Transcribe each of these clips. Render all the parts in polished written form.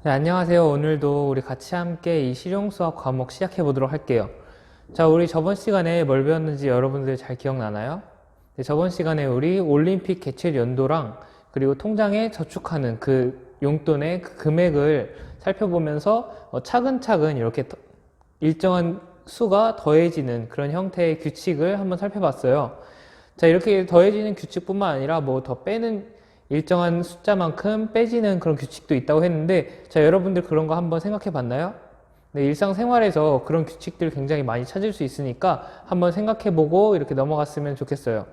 네, 안녕하세요. 오늘도 우리 같이 함께 이 실용수학 과목 시작해 보도록 할게요. 자, 우리 저번 시간에 뭘 배웠는지 여러분들 잘 기억나나요? 네, 저번 시간에 우리 올림픽 개최 연도랑 그리고 통장에 저축하는 그 용돈의 그 금액을 살펴보면서 차근차근 이렇게 일정한 수가 더해지는 그런 형태의 규칙을 한번 살펴봤어요. 자, 이렇게 더해지는 규칙뿐만 아니라 뭐 더 빼는 일정한 숫자만큼 빼지는 그런 규칙도 있다고 했는데, 자, 여러분들 그런 거 한번 생각해 봤나요? 네, 일상생활에서 그런 규칙들 굉장히 많이 찾을 수 있으니까 한번 생각해 보고 이렇게 넘어갔으면 좋겠어요.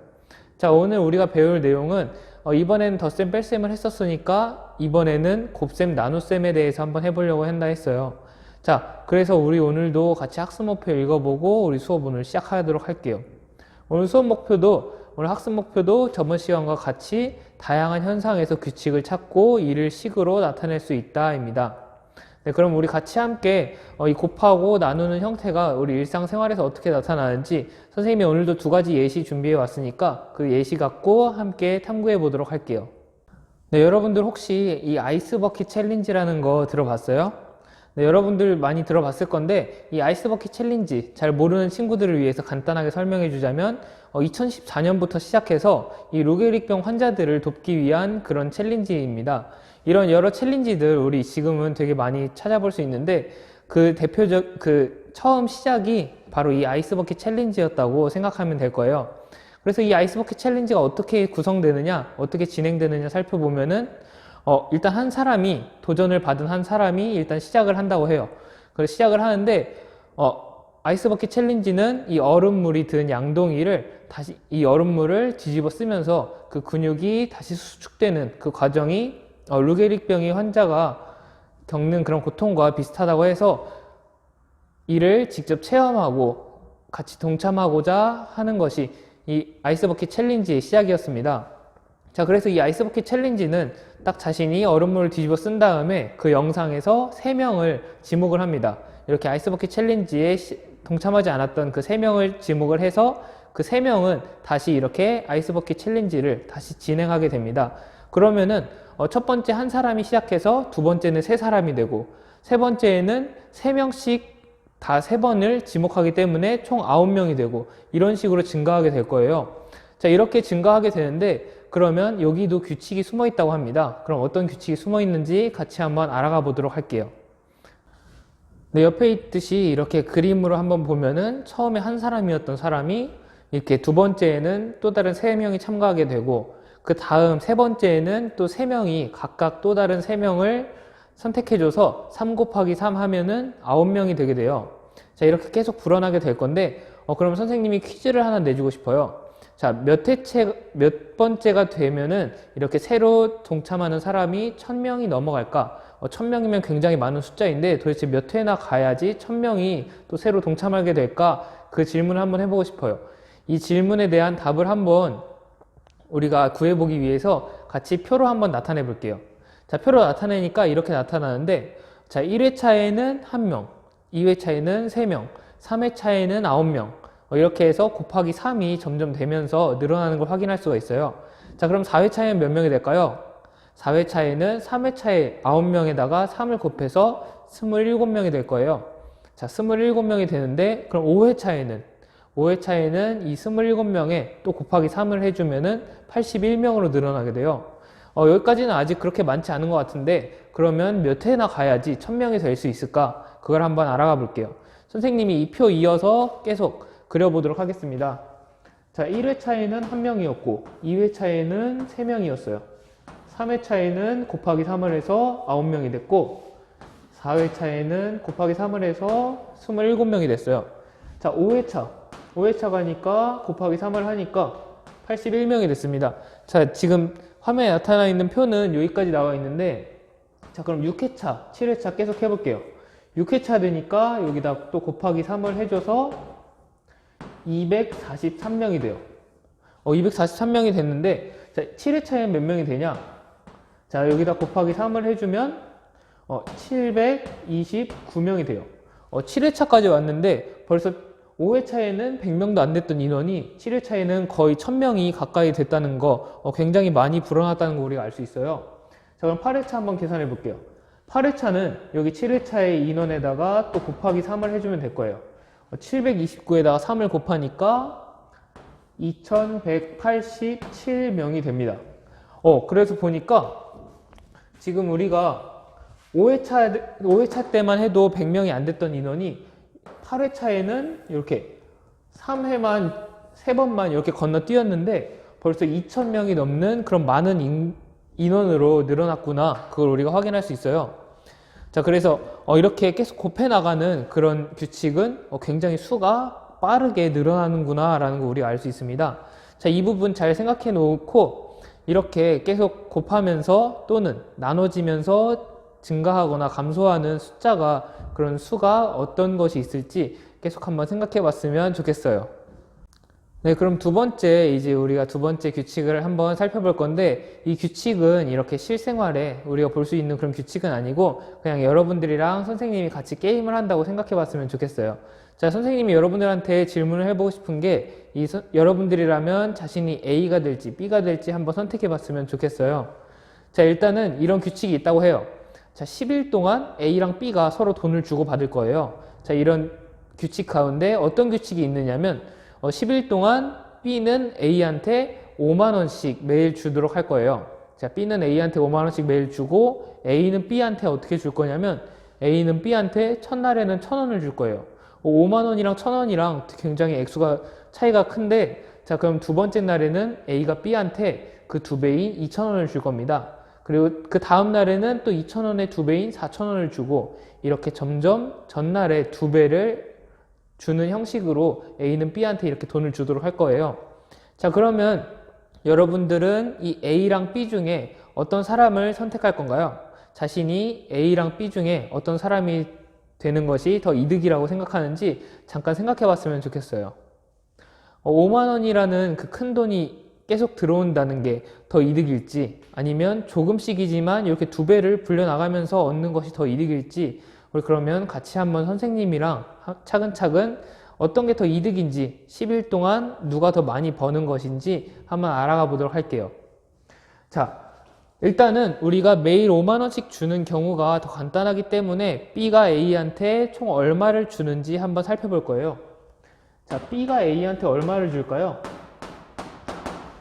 자, 오늘 우리가 배울 내용은 이번에는 덧셈 뺄셈을 했었으니까 이번에는 곱셈 나눗셈에 대해서 한번 해보려고 한다 했어요. 자, 그래서 우리 오늘도 같이 학습 목표 읽어보고 우리 수업 오늘 시작하도록 할게요. 오늘 수업 목표도, 오늘 학습 목표도 저번 시간과 같이 다양한 현상에서 규칙을 찾고 이를 식으로 나타낼 수 있다입니다. 네, 그럼 우리 같이 함께 이 곱하고 나누는 형태가 우리 일상생활에서 어떻게 나타나는지 선생님이 오늘도 두 가지 예시 준비해 왔으니까 그 예시 갖고 함께 탐구해 보도록 할게요. 네, 여러분들 혹시 이 아이스 버킷 챌린지라는 거 들어봤어요? 네, 여러분들 많이 들어봤을 건데 이 아이스 버킷 챌린지 잘 모르는 친구들을 위해서 간단하게 설명해 주자면 2014년부터 시작해서 이 루게릭병 환자들을 돕기 위한 그런 챌린지입니다. 이런 여러 챌린지들 우리 지금은 되게 많이 찾아볼 수 있는데 그 대표적 처음 시작이 바로 이 아이스 버킷 챌린지였다고 생각하면 될 거예요. 그래서 이 아이스 버킷 챌린지가 어떻게 구성되느냐, 어떻게 진행되느냐 살펴보면은 일단 한 사람이, 도전을 받은 한 사람이 일단 시작을 한다고 해요. 그래서 시작을 하는데, 아이스버킷 챌린지는 이 얼음물이 든 양동이를 다시, 이 얼음물을 뒤집어 쓰면서 그 근육이 다시 수축되는 그 과정이, 루게릭병의 환자가 겪는 그런 고통과 비슷하다고 해서 이를 직접 체험하고 같이 동참하고자 하는 것이 이 아이스버킷 챌린지의 시작이었습니다. 자, 그래서 이 아이스버킷 챌린지는 딱 자신이 얼음물을 뒤집어 쓴 다음에 그 영상에서 3명을 지목을 합니다. 이렇게 아이스버킷 챌린지에 동참하지 않았던 그 3명을 지목을 해서 그 3명은 다시 이렇게 아이스버킷 챌린지를 다시 진행하게 됩니다. 그러면은 첫 번째 한 사람이 시작해서 두 번째는 3사람이 되고 세 번째에는 3명씩 다 3번을 지목하기 때문에 총 9명이 되고 이런 식으로 증가하게 될 거예요. 자, 이렇게 증가하게 되는데 그러면 여기도 규칙이 숨어 있다고 합니다. 그럼 어떤 규칙이 숨어 있는지 같이 한번 알아가 보도록 할게요. 네, 옆에 있듯이 이렇게 그림으로 한번 보면은 처음에 한 사람이었던 사람이 이렇게 두 번째에는 또 다른 3명이 참가하게 되고 그 다음 세 번째에는 또 3명이 각각 또 다른 3명을 선택해줘서 3 곱하기 3 하면은 9명이 되게 돼요. 자, 이렇게 계속 불어나게 될 건데 그럼 선생님이 퀴즈를 하나 내주고 싶어요. 자, 몇 번째가 되면은 이렇게 새로 동참하는 사람이 1000명이 넘어갈까? 1000명이면 굉장히 많은 숫자인데 도대체 몇 회나 가야지 1000명이 또 새로 동참하게 될까? 그 질문을 한번 해보고 싶어요. 이 질문에 대한 답을 한번 우리가 구해보기 위해서 같이 표로 한번 나타내 볼게요. 자, 표로 나타내니까 이렇게 나타나는데, 자, 1회차에는 1명, 2회차에는 3명, 3회차에는 9명, 이렇게 해서 곱하기 3이 점점 되면서 늘어나는 걸 확인할 수가 있어요. 자, 그럼 4회차에는 몇 명이 될까요? 4회차에는 3회차에 9명에다가 3을 곱해서 27명이 될 거예요. 자, 27명이 되는데, 그럼 5회차에는 이 27명에 또 곱하기 3을 해주면은 81명으로 늘어나게 돼요. 여기까지는 아직 그렇게 많지 않은 것 같은데, 그러면 몇 회나 가야지 1000명이 될 수 있을까? 그걸 한번 알아가 볼게요. 선생님이 이 표 이어서 계속 그려보도록 하겠습니다. 자, 1회차에는 1명이었고 2회차에는 3명이었어요. 3회차에는 곱하기 3을 해서 9명이 됐고 4회차에는 곱하기 3을 해서 27명이 됐어요. 자, 5회차 가니까 곱하기 3을 하니까 81명이 됐습니다. 자, 지금 화면에 나타나 있는 표는 여기까지 나와 있는데, 자, 그럼 6회차, 7회차 계속 해볼게요. 6회차 되니까 여기다 또 곱하기 3을 해줘서 243명이 돼요. 243명이 됐는데, 자, 7회차에 몇 명이 되냐? 자, 여기다 곱하기 3을 해주면 729명이 돼요. 7회차까지 왔는데 벌써 5회차에는 100명도 안 됐던 인원이 7회차에는 거의 1000명이 가까이 됐다는 거, 굉장히 많이 불어났다는 거 우리가 알 수 있어요. 자, 그럼 8회차 한번 계산해 볼게요. 8회차는 여기 7회차의 인원에다가 또 곱하기 3을 해주면 될 거예요. 729에다가 3을 곱하니까 2187명이 됩니다. 그래서 보니까 지금 우리가 5회차 때만 해도 100명이 안 됐던 인원이 8회차에는 이렇게 3회만 3번만 이렇게 건너뛰었는데 벌써 2000명이 넘는 그런 많은 인원으로 늘어났구나. 그걸 우리가 확인할 수 있어요. 자, 그래서 이렇게 계속 곱해 나가는 그런 규칙은 굉장히 수가 빠르게 늘어나는구나 라는 거 우리가 알 수 있습니다. 자, 이 부분 잘 생각해 놓고 이렇게 계속 곱하면서 또는 나눠지면서 증가하거나 감소하는 숫자가 그런 수가 어떤 것이 있을지 계속 한번 생각해 봤으면 좋겠어요. 네, 그럼 이제 우리가 두 번째 규칙을 한번 살펴볼 건데, 이 규칙은 이렇게 실생활에 우리가 볼 수 있는 그런 규칙은 아니고 그냥 여러분들이랑 선생님이 같이 게임을 한다고 생각해 봤으면 좋겠어요. 자, 선생님이 여러분들한테 질문을 해보고 싶은 게 여러분들이라면 자신이 A가 될지 B가 될지 한번 선택해 봤으면 좋겠어요. 자, 일단은 이런 규칙이 있다고 해요. 자, 10일 동안 A랑 B가 서로 돈을 주고 받을 거예요. 자, 이런 규칙 가운데 어떤 규칙이 있느냐면 10일 동안 B는 A한테 5만원씩 매일 주도록 할 거예요. 자, B는 A한테 5만원씩 매일 주고 A는 B한테 어떻게 줄 거냐면 A는 B한테 첫날에는 1000원을 줄 거예요. 5만원이랑 1000원이랑 굉장히 액수가 차이가 큰데, 자, 그럼 두 번째 날에는 A가 B한테 그 2배인 2000원을 줄 겁니다. 그리고 그 다음 날에는 또 2000원의 2배인 4000원을 주고 이렇게 점점 전날에 2배를 주는 형식으로 A는 B한테 이렇게 돈을 주도록 할 거예요. 자, 그러면 여러분들은 이 A랑 B 중에 어떤 사람을 선택할 건가요? 자신이 A랑 B 중에 어떤 사람이 되는 것이 더 이득이라고 생각하는지 잠깐 생각해 봤으면 좋겠어요. 5만원이라는 그 큰 돈이 계속 들어온다는 게 더 이득일지, 아니면 조금씩이지만 이렇게 2배를 불려나가면서 얻는 것이 더 이득일지, 우리 그러면 같이 한번 선생님이랑 차근차근 어떤 게 더 이득인지, 10일 동안 누가 더 많이 버는 것인지 한번 알아가 보도록 할게요. 자, 일단은 우리가 매일 5만원씩 주는 경우가 더 간단하기 때문에 B가 A한테 총 얼마를 주는지 한번 살펴볼 거예요. 자, B가 A한테 얼마를 줄까요?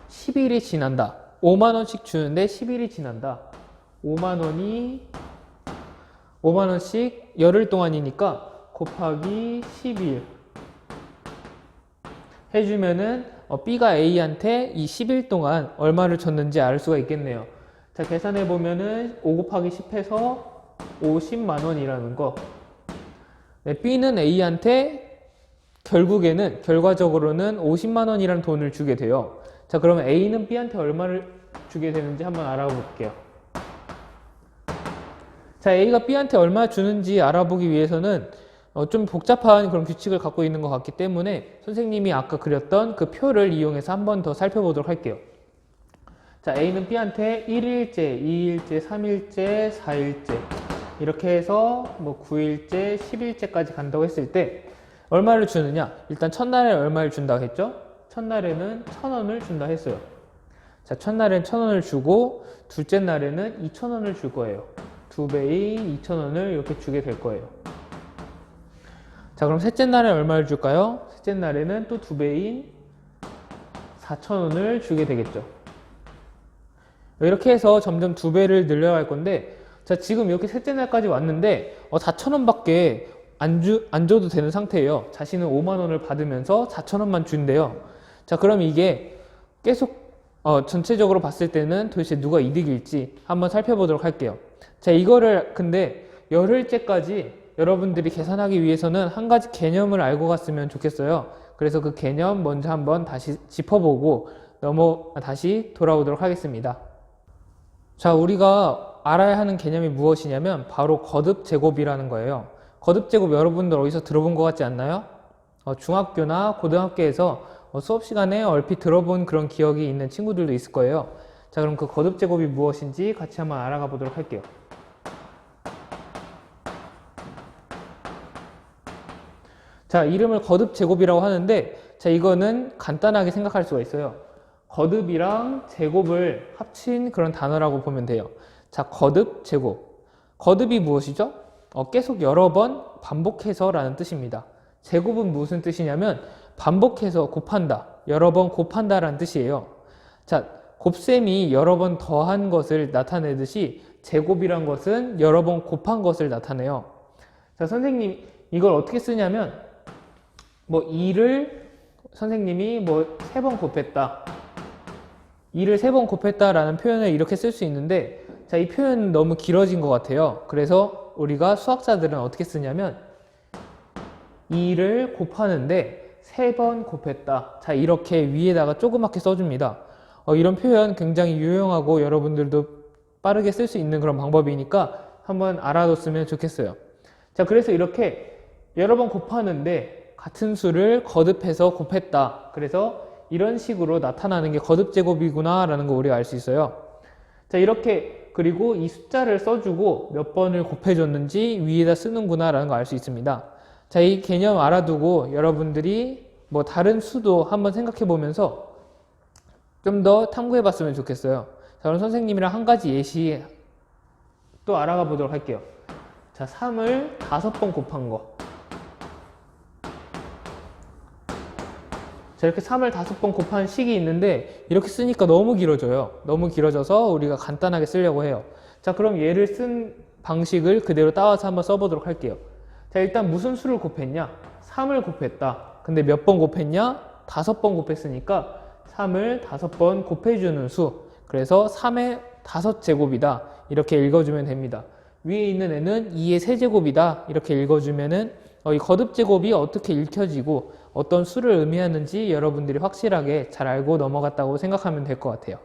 10일이 지난다. 5만원씩 주는데 10일이 지난다. 5만원씩 열흘 동안이니까 곱하기 10일 해주면은 B가 A한테 이 10일 동안 얼마를 줬는지 알 수가 있겠네요. 자, 계산해 보면은 5 곱하기 10해서 50만원이라는 거. 네, B는 A한테 결과적으로는 50만원이라는 돈을 주게 돼요. 자, 그러면 A는 B한테 얼마를 주게 되는지 한번 알아볼게요. 자, A가 B한테 얼마 주는지 알아보기 위해서는 좀 복잡한 그런 규칙을 갖고 있는 것 같기 때문에 선생님이 아까 그렸던 그 표를 이용해서 한 번 더 살펴보도록 할게요. 자, A는 B한테 1일째, 2일째, 3일째, 4일째 이렇게 해서 뭐 9일째, 10일째까지 간다고 했을 때 얼마를 주느냐? 일단 첫날에 얼마를 준다고 했죠? 첫날에는 1000원을 준다 했어요. 자, 첫날엔 1000원을 주고 둘째 날에는 2000원을 줄 거예요. 2배인 2000원을 이렇게 주게 될 거예요. 자, 그럼 셋째 날에 얼마를 줄까요? 셋째 날에는 또 2배인 4000원을 주게 되겠죠. 이렇게 해서 점점 2배를 늘려갈 건데, 자, 지금 이렇게 셋째 날까지 왔는데 4000원밖에 안 줘도 되는 상태예요. 자신은 5만원을 받으면서 4000원만 준대요. 자, 그럼 이게 계속 전체적으로 봤을 때는 도대체 누가 이득일지 한번 살펴보도록 할게요. 자, 이거를 근데 열흘째까지 여러분들이 계산하기 위해서는 한 가지 개념을 알고 갔으면 좋겠어요. 그래서 그 개념 먼저 한번 다시 짚어보고 다시 돌아오도록 하겠습니다. 자, 우리가 알아야 하는 개념이 무엇이냐면 바로 거듭 제곱이라는 거예요. 거듭 제곱 여러분들 어디서 들어본 것 같지 않나요? 중학교나 고등학교에서 수업 시간에 얼핏 들어본 그런 기억이 있는 친구들도 있을 거예요. 자, 그럼 그 거듭 제곱이 무엇인지 같이 한번 알아가 보도록 할게요. 자, 이름을 거듭 제곱이라고 하는데, 자, 이거는 간단하게 생각할 수가 있어요. 거듭이랑 제곱을 합친 그런 단어라고 보면 돼요. 자, 거듭 제곱. 거듭이 무엇이죠? 계속 여러 번 반복해서 라는 뜻입니다. 제곱은 무슨 뜻이냐면 반복해서 곱한다, 여러 번 곱한다 라는 뜻이에요. 자, 곱셈이 여러 번 더한 것을 나타내듯이 제곱이란 것은 여러 번 곱한 것을 나타내요. 자, 선생님 이걸 어떻게 쓰냐면 뭐 2를 선생님이 뭐 3번 곱했다, 2를 3번 곱했다 라는 표현을 이렇게 쓸 수 있는데, 자, 이 표현은 너무 길어진 것 같아요. 그래서 우리가 수학자들은 어떻게 쓰냐면 2를 곱하는데 3번 곱했다, 자, 이렇게 위에다가 조그맣게 써줍니다. 이런 표현 굉장히 유용하고 여러분들도 빠르게 쓸 수 있는 그런 방법이니까 한번 알아뒀으면 좋겠어요. 자, 그래서 이렇게 여러 번 곱하는데 같은 수를 거듭해서 곱했다, 그래서 이런 식으로 나타나는 게 거듭제곱이구나 라는 거 우리가 알 수 있어요. 자, 이렇게 그리고 이 숫자를 써주고 몇 번을 곱해줬는지 위에다 쓰는구나 라는 거 알 수 있습니다. 자, 이 개념 알아두고 여러분들이 뭐 다른 수도 한번 생각해 보면서 좀 더 탐구해 봤으면 좋겠어요. 자, 그럼 선생님이랑 한 가지 예시 또 알아가 보도록 할게요. 자, 3을 5번 곱한 거. 자, 이렇게 3을 5번 곱한 식이 있는데 이렇게 쓰니까 너무 길어져요. 너무 길어져서 우리가 간단하게 쓰려고 해요. 자, 그럼 얘를 쓴 방식을 그대로 따와서 한번 써보도록 할게요. 자, 일단 무슨 수를 곱했냐? 3을 곱했다. 근데 몇 번 곱했냐? 5번 곱했으니까 3을 5번 곱해주는 수. 그래서 3의 5제곱이다. 이렇게 읽어주면 됩니다. 위에 있는 애는 2의 세제곱이다. 이렇게 읽어주면은 이 거듭제곱이 어떻게 읽혀지고 어떤 수를 의미하는지 여러분들이 확실하게 잘 알고 넘어갔다고 생각하면 될 것 같아요.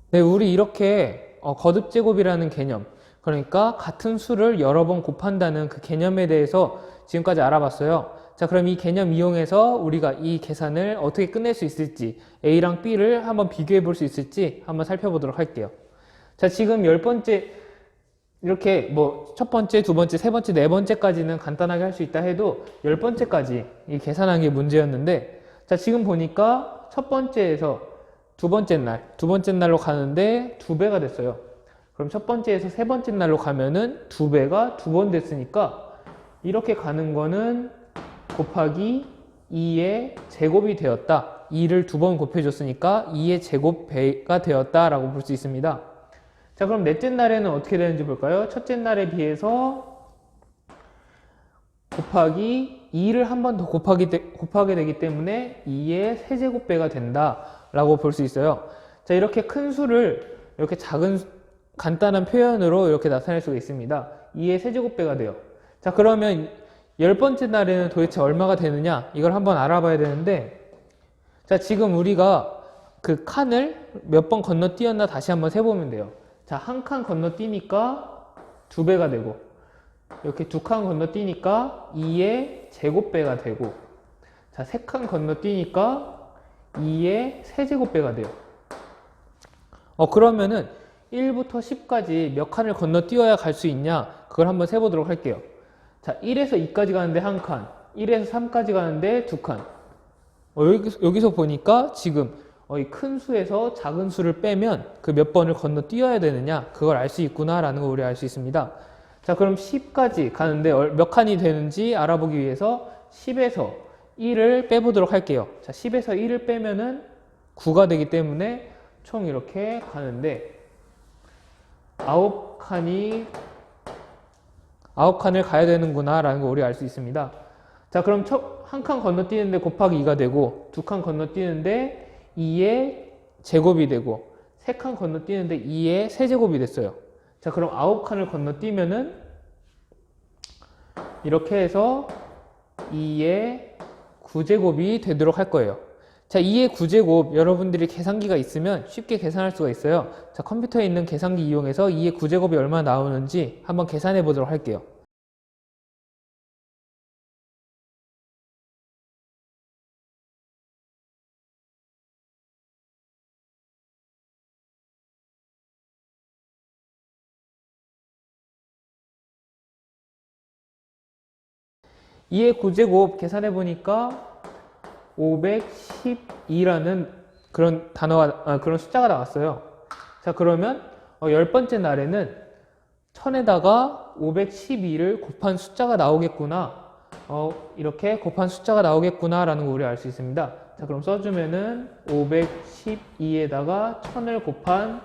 네, 우리 이렇게 거듭제곱이라는 개념, 그러니까 같은 수를 여러 번 곱한다는 그 개념에 대해서 지금까지 알아봤어요. 자, 그럼 이 개념 이용해서 우리가 이 계산을 어떻게 끝낼 수 있을지, A랑 B를 한번 비교해 볼 수 있을지 한번 살펴보도록 할게요. 자, 지금 10번째 이렇게 뭐 첫 번째, 두 번째, 세 번째, 네 번째까지는 간단하게 할 수 있다 해도 10번째까지 이 계산한 게 문제였는데, 자, 지금 보니까 첫 번째에서 두 번째 날로 가는데 2배가 됐어요. 그럼 첫 번째에서 세 번째 날로 가면은 2배가 2번 됐으니까 이렇게 가는 거는 곱하기 2의 제곱이 되었다. 2를 2번 곱해줬으니까 2의 제곱배가 되었다 라고 볼 수 있습니다. 자, 그럼 넷째 날에는 어떻게 되는지 볼까요? 첫째 날에 비해서 곱하기 2를 한 번 더 곱하게 되기 때문에 2의 세제곱배가 된다 라고 볼 수 있어요. 자, 이렇게 큰 수를 이렇게 작은 간단한 표현으로 이렇게 나타낼 수가 있습니다. 2의 세제곱배가 돼요. 자, 그러면 10번째 날에는 도대체 얼마가 되느냐, 이걸 한번 알아봐야 되는데, 자, 지금 우리가 그 칸을 몇 번 건너뛰었나 다시 한번 세보면 돼요. 자, 한 칸 건너뛰니까 2배가 되고, 이렇게 2칸 건너뛰니까 2의 제곱배가 되고, 자, 3칸 건너뛰니까 2의 세제곱배가 돼요. 그러면은 1부터 10까지 몇 칸을 건너뛰어야 갈 수 있냐, 그걸 한번 세보도록 할게요. 자, 1에서 2까지 가는데 한 칸, 1에서 3까지 가는데 2칸. 여기서 보니까 지금 이 큰 수에서 작은 수를 빼면 그 몇 번을 건너뛰어야 되느냐, 그걸 알 수 있구나 라는 걸 우리 알 수 있습니다. 자, 그럼 10까지 가는데 몇 칸이 되는지 알아보기 위해서 10에서 1을 빼보도록 할게요. 자, 10에서 1을 빼면은 9가 되기 때문에 총 이렇게 가는데 9칸을 가야 되는구나 라는 걸 우리 알 수 있습니다. 자, 그럼 한 칸 건너뛰는데 곱하기 2가 되고, 2칸 건너뛰는데 2의 제곱이 되고, 3칸 건너뛰는데 2의 세제곱이 됐어요. 자, 그럼 9칸을 건너뛰면은 이렇게 해서 2의 9제곱이 되도록 할 거예요. 자, 2의 9제곱, 여러분들이 계산기가 있으면 쉽게 계산할 수가 있어요. 자, 컴퓨터에 있는 계산기 이용해서 2의 9제곱이 얼마 나오는지 한번 계산해 보도록 할게요. (2의 9제곱) 계산해 보니까 512라는 그런 숫자가 나왔어요. 자, 그러면 10번째 날에는 1000에다가 512를 곱한 숫자가 나오겠구나. 이렇게 곱한 숫자가 나오겠구나 라는 거 우리가 알 수 있습니다. 자, 그럼 써주면은 512에다가 1000을 곱한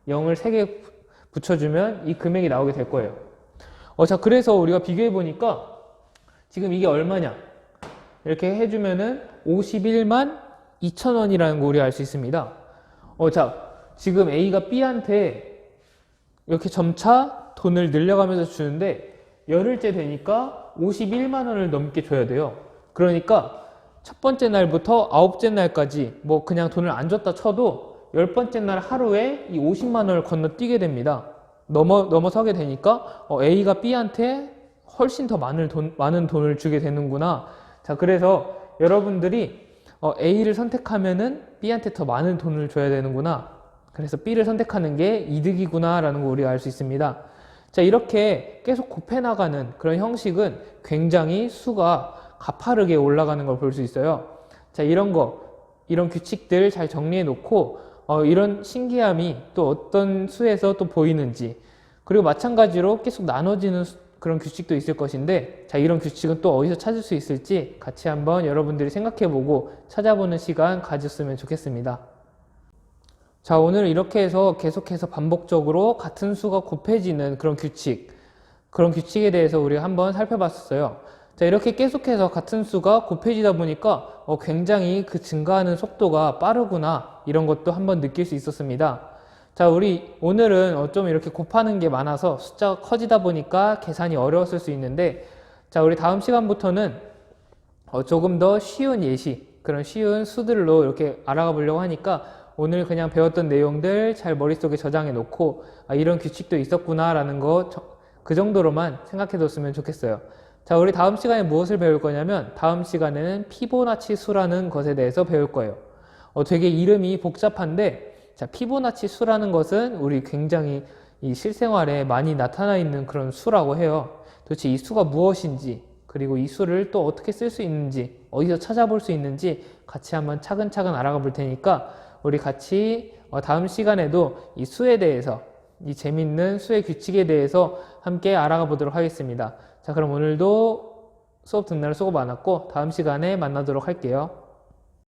0을 3개 붙여주면 이 금액이 나오게 될 거예요. 자, 그래서 우리가 비교해 보니까 지금 이게 얼마냐? 이렇게 해주면은 51만 2천원이라는 거 우리가 알 수 있습니다. 자, 지금 A가 B한테 이렇게 점차 돈을 늘려가면서 주는데 열흘째 되니까 51만 원을 넘게 줘야 돼요. 그러니까 첫 번째 날부터 9째 날까지 뭐 그냥 돈을 안 줬다 쳐도 10번째 날 하루에 이 50만 원을 건너뛰게 됩니다. 넘어서게 되니까 A가 B한테 훨씬 더 많은 돈을 주게 되는구나. 자, 그래서 여러분들이 A를 선택하면은 B한테 더 많은 돈을 줘야 되는구나. 그래서 B를 선택하는 게 이득이구나 라는 거 우리가 알 수 있습니다. 자, 이렇게 계속 곱해 나가는 그런 형식은 굉장히 수가 가파르게 올라가는 걸 볼 수 있어요. 자, 이런 규칙들 잘 정리해 놓고 이런 신기함이 또 어떤 수에서 또 보이는지, 그리고 마찬가지로 계속 나눠지는 그런 규칙도 있을 것인데, 자, 이런 규칙은 또 어디서 찾을 수 있을지 같이 한번 여러분들이 생각해보고 찾아보는 시간 가졌으면 좋겠습니다. 자, 오늘 이렇게 해서 계속해서 반복적으로 같은 수가 곱해지는 그런 규칙에 대해서 우리가 한번 살펴봤었어요. 자, 이렇게 계속해서 같은 수가 곱해지다 보니까 굉장히 그 증가하는 속도가 빠르구나, 이런 것도 한번 느낄 수 있었습니다. 자, 오늘은 좀 이렇게 곱하는 게 많아서 숫자가 커지다 보니까 계산이 어려웠을 수 있는데, 자, 우리 다음 시간부터는 조금 더 쉬운 예시, 그런 쉬운 수들로 이렇게 알아가 보려고 하니까 오늘 그냥 배웠던 내용들 잘 머릿속에 저장해 놓고 이런 규칙도 있었구나 라는 거 그 정도로만 생각해 뒀으면 좋겠어요. 자, 우리 다음 시간에 무엇을 배울 거냐면 다음 시간에는 피보나치 수라는 것에 대해서 배울 거예요. 되게 이름이 복잡한데, 자, 피보나치 수라는 것은 우리 굉장히 이 실생활에 많이 나타나 있는 그런 수라고 해요. 도대체 이 수가 무엇인지, 그리고 이 수를 또 어떻게 쓸 수 있는지, 어디서 찾아볼 수 있는지 같이 한번 차근차근 알아가 볼 테니까 우리 같이 다음 시간에도 이 수에 대해서, 이 재밌는 수의 규칙에 대해서 함께 알아가 보도록 하겠습니다. 자, 그럼 오늘도 수업 듣느라 수고 많았고 다음 시간에 만나도록 할게요.